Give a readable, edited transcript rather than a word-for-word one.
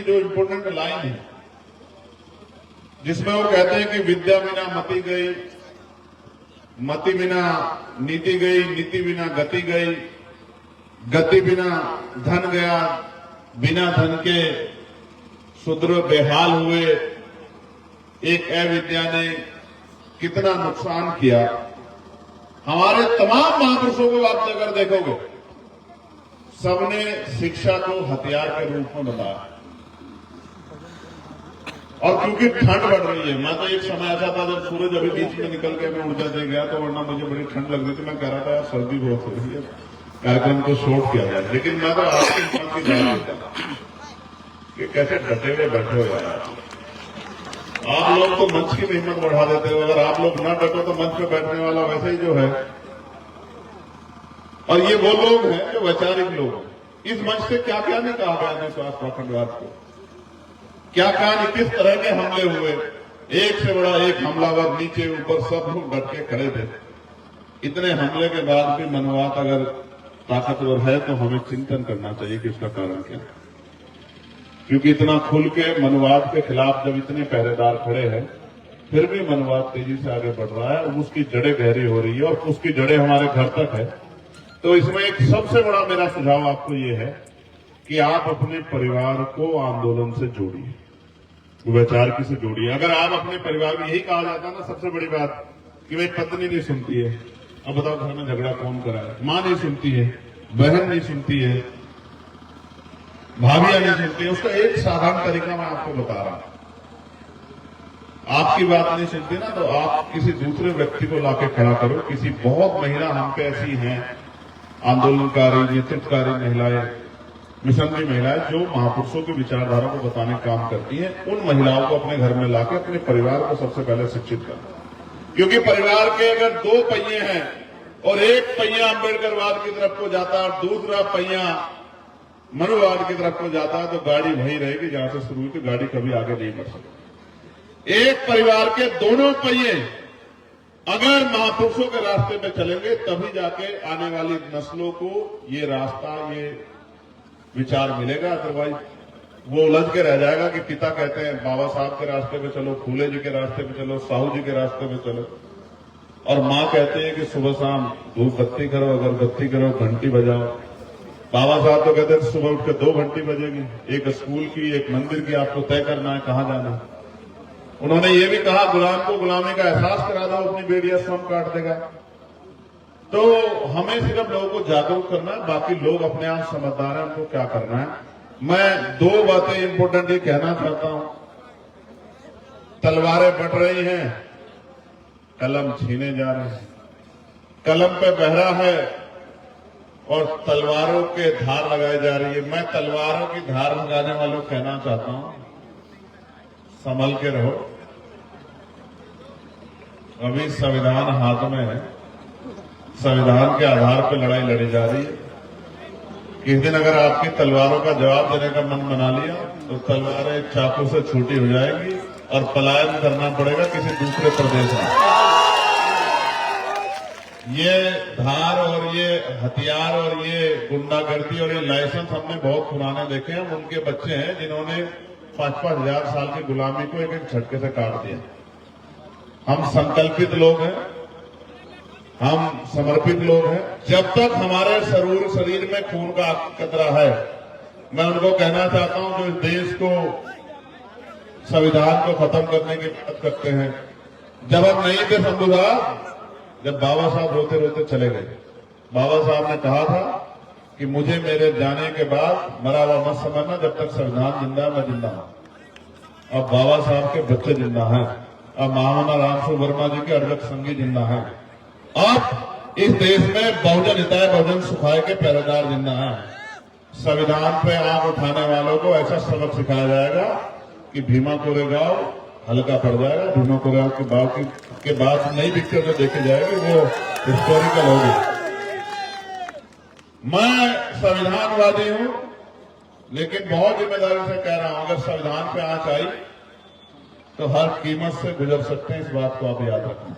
की जो important line है, जिसमें वो कहते हैं कि विद्या बिना मति गई, मति बिना नीति गई, नीति बिना गति गई, गति बिना धन गया, बिना धन के शूद्र बेहाल हुए। एक अविद्या ने कितना नुकसान किया। हमारे तमाम महापुरुषों को आप अगर देखोगे, सबने शिक्षा को हथियार के रूप में बताया। और क्योंकि ठंड बढ़ रही है, मैं तो एक समय ऐसा था जब सूरज अभी बीच में निकल के मैं ऊर्जा दे गया, तो वरना मुझे बड़ी ठंड लग रही थी। मैं कह रहा था यार सर्दी बहुत हो रही है, कार्यक्रम को शॉर्ट किया जाए। लेकिन मैं तो आपकी हिम्मत की जान देता कि कैसे डटे हुए बैठे हो यार। आप लोग तो मंच की हिम्मत बढ़ा देते हो। अगर आप लोग ना डटो तो मंच पे बैठने वाला वैसे ही जो है। और ये वो लोग हैं जो वैचारिक लोग हैं। इस मंच से क्या क्या नहीं कहा गया है स्वास्थ्य पाखंडवाद को, क्या क्या नहीं, किस तरह के हमले हुए। एक से बड़ा एक हमलावर, नीचे ऊपर सब लोग डट के खड़े थे। इतने हमले के बाद भी मनवाद अगर ताकतवर है तो हमें चिंतन करना चाहिए कि इसका कारण क्या है। क्योंकि इतना खुल के मनवाद के खिलाफ जब इतने पहरेदार खड़े हैं, फिर भी मनवाद तेजी से आगे बढ़ रहा है और उसकी जड़ें गहरी हो रही है और उसकी जड़ें हमारे घर तक है। तो इसमें एक सबसे बड़ा मेरा सुझाव आपको ये है कि आप अपने परिवार को आंदोलन से जोड़िए, वैचारिकी से जोड़िए। अगर आप अपने परिवार में, यही कहा जाता है ना सबसे बड़ी बात कि भाई पत्नी नहीं सुनती है, अब बताओ घर में झगड़ा कौन कराए। मां नहीं सुनती है, बहन नहीं सुनती है, भाभियां नहीं सुनती है। उसका एक साधारण तरीका मैं आपको बता रहा हूं। आपकी बात नहीं सुनती ना, तो आप किसी दूसरे व्यक्ति को लाके खड़ा करो। किसी बहुत महिला हम पे ऐसी हैं, आंदोलनकारी, नेतृत्वकारी महिलाएं, मिशनरी महिलाएं, जो महापुरुषों की विचारधारा को बताने का काम करती हैं। उन महिलाओं को अपने घर में लाके अपने परिवार को सबसे पहले शिक्षित करना। क्योंकि परिवार के अगर दो पहिए हैं और एक पहिया अम्बेडकरवाद की तरफ को जाता है और दूसरा पहिया मनुवाद की तरफ को जाता है, तो गाड़ी वही रहेगी जहां से शुरू हुई थी। गाड़ी कभी आगे नहीं बढ़ सकती। एक परिवार के दोनों पहिए अगर महापुरुषों के रास्ते पे चलेंगे, तभी जाके आने वाली नस्लों को ये रास्ता, ये विचार मिलेगा। अदरवाइज वो उलझ के रह जाएगा कि पिता कहते हैं बाबा साहब के रास्ते पे चलो, फूले जी के रास्ते पे चलो, साहू जी के रास्ते पे चलो, और माँ कहते हैं कि सुबह शाम धूप बत्ती करो, अगरबत्ती करो, घंटी बजाओ। बाबा साहब तो कहते हैं सुबह उठ के 2 घंटी बजेगी, एक स्कूल की, एक मंदिर की, आपको तय करना है कहां जाना है। उन्होंने ये भी कहा गुलाम को गुलामी का एहसास करा दो, अपनी बेड़ियां स्वयं काट देगा। तो हमें सिर्फ लोगों को जागरूक करना है, बाकी लोग अपने आप समझदार हैं, उनको क्या करना है। मैं 2 बातें इंपोर्टेंट ये कहना चाहता हूं। तलवारें बट रही हैं, कलम छीने जा रहे हैं। कलम पे बहरा है और तलवारों के धार लगाई जा रही है। मैं तलवारों की धार लगाने वालों को कहना चाहता हूं, संभल के रहो। अभी संविधान हाथ में है, संविधान के आधार पर लड़ाई लड़ी जा रही है। किस दिन अगर आपकी तलवारों का जवाब देने का मन बना लिया, तो तलवारें चाकू से छोटी हो जाएंगी और पलायन करना पड़ेगा किसी दूसरे प्रदेश में। ये धार और ये हथियार और ये गुंडागर्दी और ये लाइसेंस हमने बहुत पुराने देखे हैं। उनके बच्चे हैं जिन्होंने 5-5 हजार साल की गुलामी को एक एक झटके से काट दिया। हम संकल्पित लोग हैं, हम समर्पित लोग हैं। जब तक हमारे शरीर में खून का कतरा है, मैं उनको कहना चाहता हूं जो इस देश को, संविधान को खत्म करने की बात करते हैं। जब हम नहीं थे शंभू साहब, जब बाबा साहब रोते रोते चले गए, बाबा साहब ने कहा था कि मुझे मेरे जाने के बाद मरा हुआ मत समझना, जब तक संविधान जिंदा है मैं जिंदा हूं। अब बाबा साहब के बच्चे जिंदा हैं, अब महामना रामसु वर्मा जी के अर्जक संगी जिंदा हैं। अब इस देश में बहुजन हिताय बहुजन सुखाय के पहरेदार जिंदा हैं। संविधान पे आंख उठाने वालों को ऐसा सबक सिखाया जाएगा कि भीमा कोरेगांव हल्का पड़ जाएगा। भीमा कोरेगांव के बाद नई पिक्चर जो देखे जाएगी वो हिस्टोरिकल होगी। मैं संविधानवादी हूं, लेकिन बहुत जिम्मेदारी से कह रहा हूं, अगर संविधान पे आंच आई तो हर कीमत से गुजर सकते हैं। इस बात को आप याद रखना।